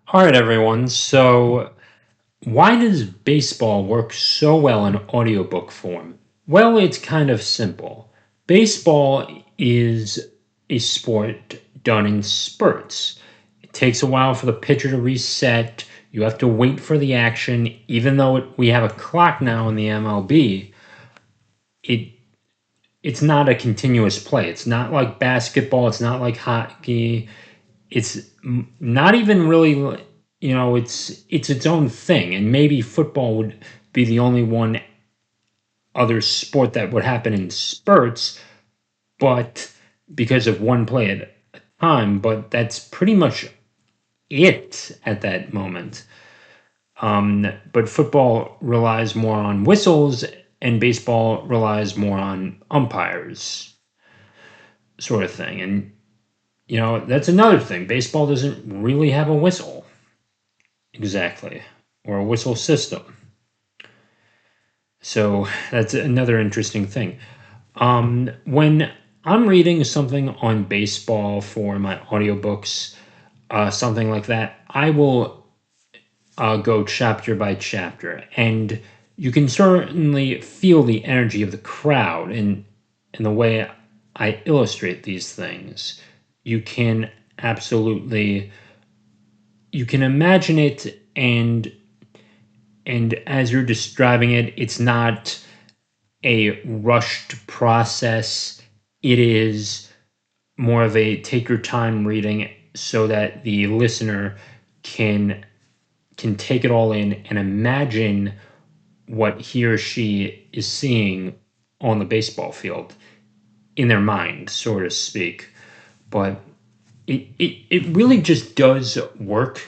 All right, everyone. So, why does baseball work so well in audiobook form? Well, it's kind of simple. Baseball is a sport done in spurts. It takes a while for the pitcher to reset. You have to wait for the action. Even though we have a clock now in the MLB, it it's not a continuous play. It's not like basketball. It's not like hockey. It's not even really, it's its own thing, and maybe football would be the only one other sport that would happen in spurts, but because of one play at a time. But that's pretty much it at that moment. But football relies more on whistles, and baseball relies more on umpires, sort of thing. And that's another thing. Baseball doesn't really have a whistle. Exactly. Or a whistle system. So that's another interesting thing. When I'm reading something on baseball for my audiobooks, something like that, I will go chapter by chapter. And you can certainly feel the energy of the crowd in the way I illustrate these things. You can absolutely, you can imagine it, and as you're describing it, it's not a rushed process. It is more of a take your time reading so that the listener can take it all in and imagine what he or she is seeing on the baseball field in their mind, so to speak. But it really just does work,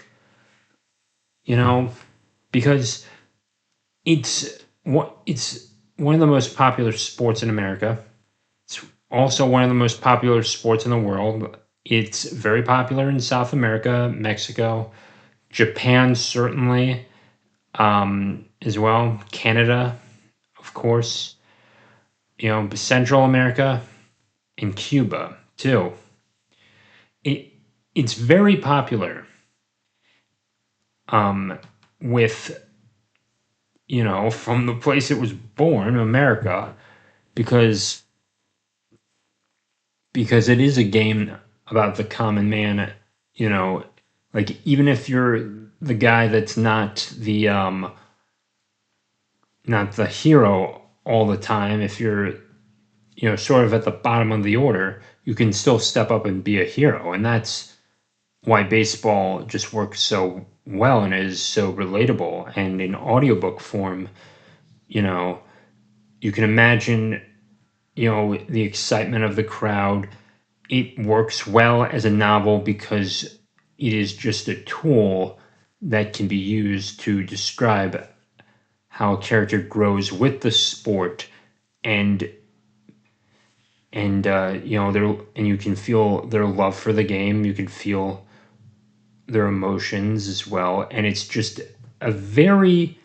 you know, because it's one of the most popular sports in America. It's also one of the most popular sports in the world. It's very popular in South America, Mexico, Japan certainly, as well. Canada, of course. Central America and Cuba too. It it's very popular. Um, with from the place it was born, America, because it is a game about the common man, you know, like even if you're the guy that's not the hero all the time, if you're sort of at the bottom of the order, you can still step up and be a hero. And that's why baseball just works so well and is so relatable. And in audiobook form, you know, you can imagine, the excitement of the crowd. It works well as a novel because it is just a tool that can be used to describe how a character grows with the sport, and you can feel their love for the game. You can feel their emotions as well, and it's just a very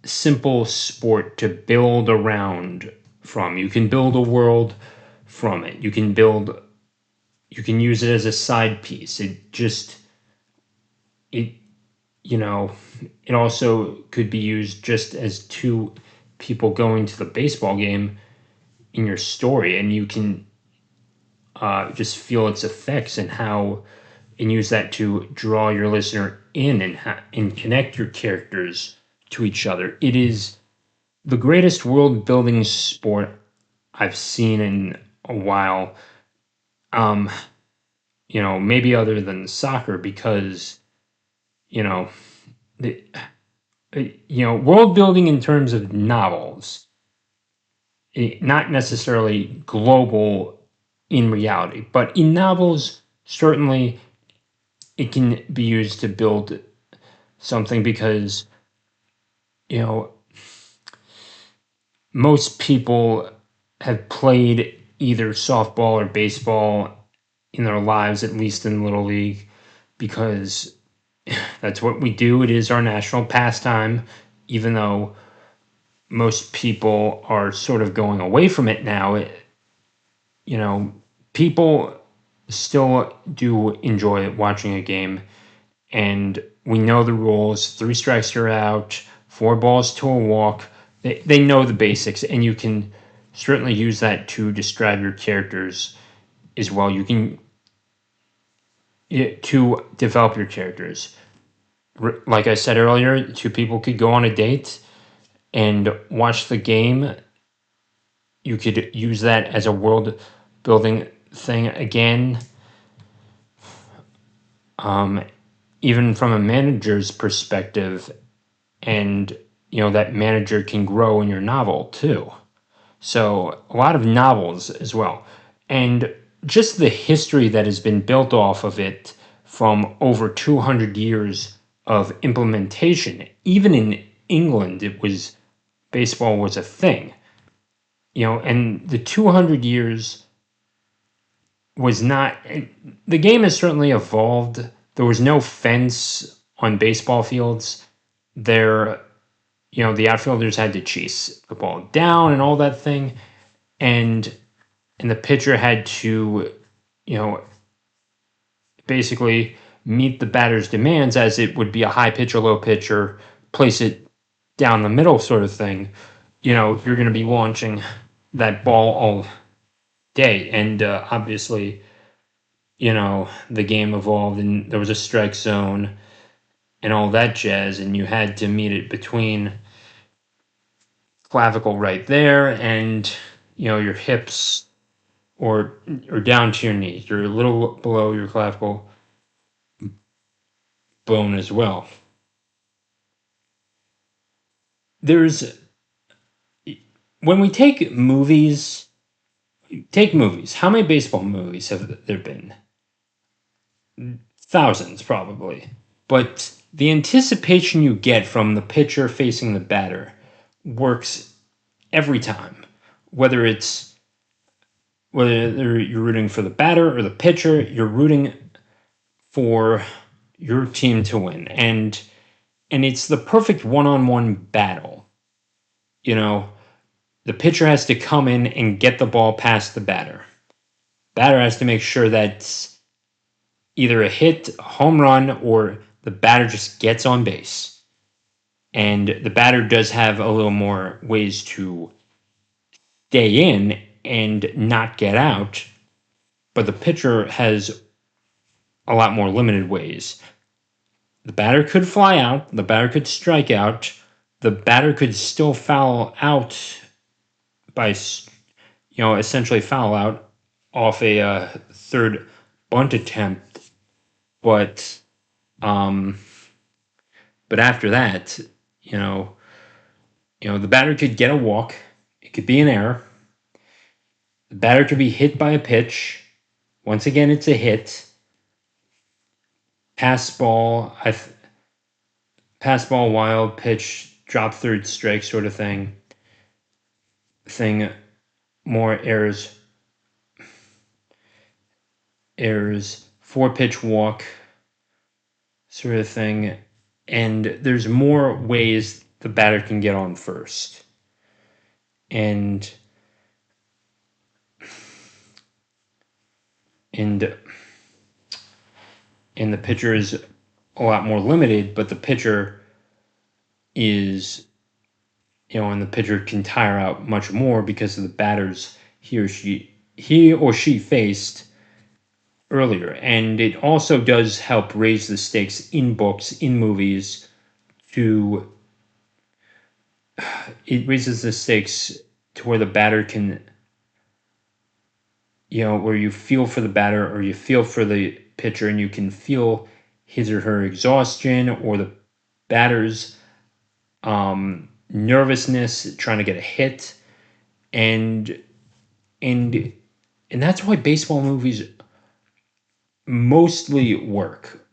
simple sport to build around from. You can build a world from it. You can use it as a side piece. It you know it also could be used just as two people going to the baseball game in your story, and you can just feel its effects and use that to draw your listener in and connect your characters to each other. It is the greatest world building sport I've seen in a while. Um, maybe other than soccer, because you know the world building in terms of novels, not necessarily global in reality, but in novels certainly it can be used to build something, because you know most people have played either softball or baseball in their lives, at least in little league, because that's what we do. It is our national pastime, even though most people are sort of going away from it now. You know, people still do enjoy watching a game, and we know the rules. 3 strikes, you're out. 4 balls to a walk. They know the basics, and you can certainly use that to describe your characters as well. You can to develop your characters. Like I said earlier, 2 people could go on a date and watch the game. You could use that as a world building thing again. Even from a manager's perspective, and that manager can grow in your novel too. So a lot of novels as well, and just the history that has been built off of it from over 200 years of implementation. Even in England, baseball was a thing, and the 200 years was not. The game has certainly evolved. There was no fence on baseball fields. The outfielders had to chase the ball down and all that thing, and the pitcher had to, you know, basically meet the batter's demands, as it would be a high pitch or low pitch, or place it down the middle sort of thing. You're going to be launching that ball all day, and obviously, the game evolved, and there was a strike zone and all that jazz, and you had to meet it between clavicle right there and your hips, or down to your knees. You're a little below your clavicle bone as well. There's When we take movies. How many baseball movies have there been? Thousands, probably. But the anticipation you get from the pitcher facing the batter works every time. Whether you're rooting for the batter or the pitcher, you're rooting for your team to win. And it's the perfect one-on-one battle. The pitcher has to come in and get the ball past the batter. Batter has to make sure that's either a hit, a home run, or the batter just gets on base. And the batter does have a little more ways to stay in and not get out, but the pitcher has a lot more limited ways. The batter could fly out, the batter could strike out, the batter could still foul out by, essentially foul out off a third bunt attempt, but after that, the batter could get a walk. It could be an error. The batter could be hit by a pitch. Once again, it's a hit. Pass ball, wild pitch, drop third strike sort of thing. More errors, 4-pitch walk sort of thing. And there's more ways the batter can get on first. And the pitcher is a lot more limited, but the pitcher is, and the pitcher can tire out much more because of the batters he or she faced earlier. And it also does help raise the stakes in books, in movies. It raises the stakes to where the batter can, where you feel for the batter or you feel for the pitcher, and you can feel his or her exhaustion, or the batter's nervousness trying to get a hit. And that's why baseball movies mostly work,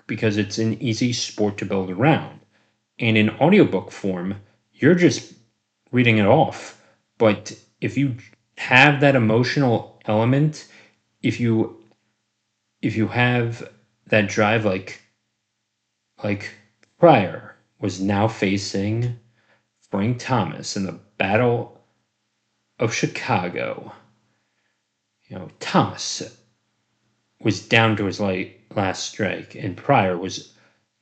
because it's an easy sport to build around. And in audiobook form, you're just reading it off. But if you have that emotional element, if you have that drive, like Pryor was now facing Frank Thomas in the Battle of Chicago. Thomas was down to his last strike, and Pryor was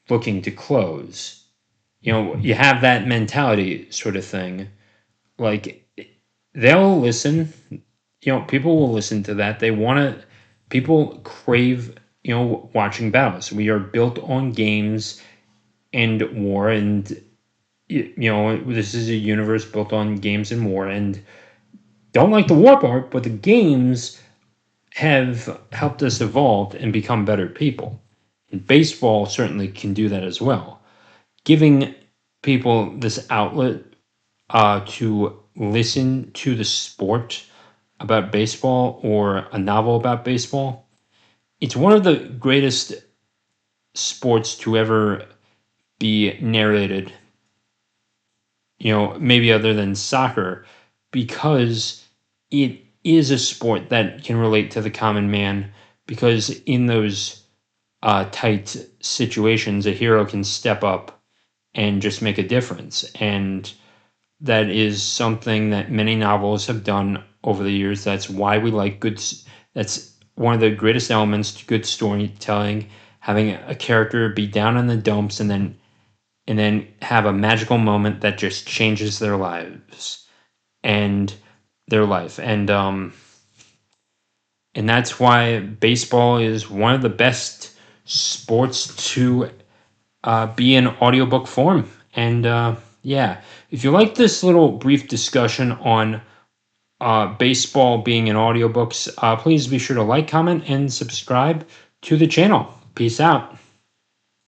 looking to close. You have that mentality sort of thing. Like, they'll listen. People will listen to that. They want to. People crave watching battles. We are built on games and war, and this is a universe built on games and war, and don't like the war part, but the games have helped us evolve and become better people. And baseball certainly can do that as well. Giving people this outlet to listen to the sport about baseball or a novel about baseball, it's one of the greatest sports to ever be narrated, maybe other than soccer, because it is a sport that can relate to the common man. Because in those tight situations, a hero can step up and just make a difference. And that is something that many novels have done over the years. That's why we like that's one of the greatest elements to good storytelling, having a character be down in the dumps and then have a magical moment that just changes their lives and their life. And that's why baseball is one of the best sports to be in audiobook form. And yeah, if you like this little brief discussion on baseball being in audiobooks, please be sure to like, comment, and subscribe to the channel. Peace out.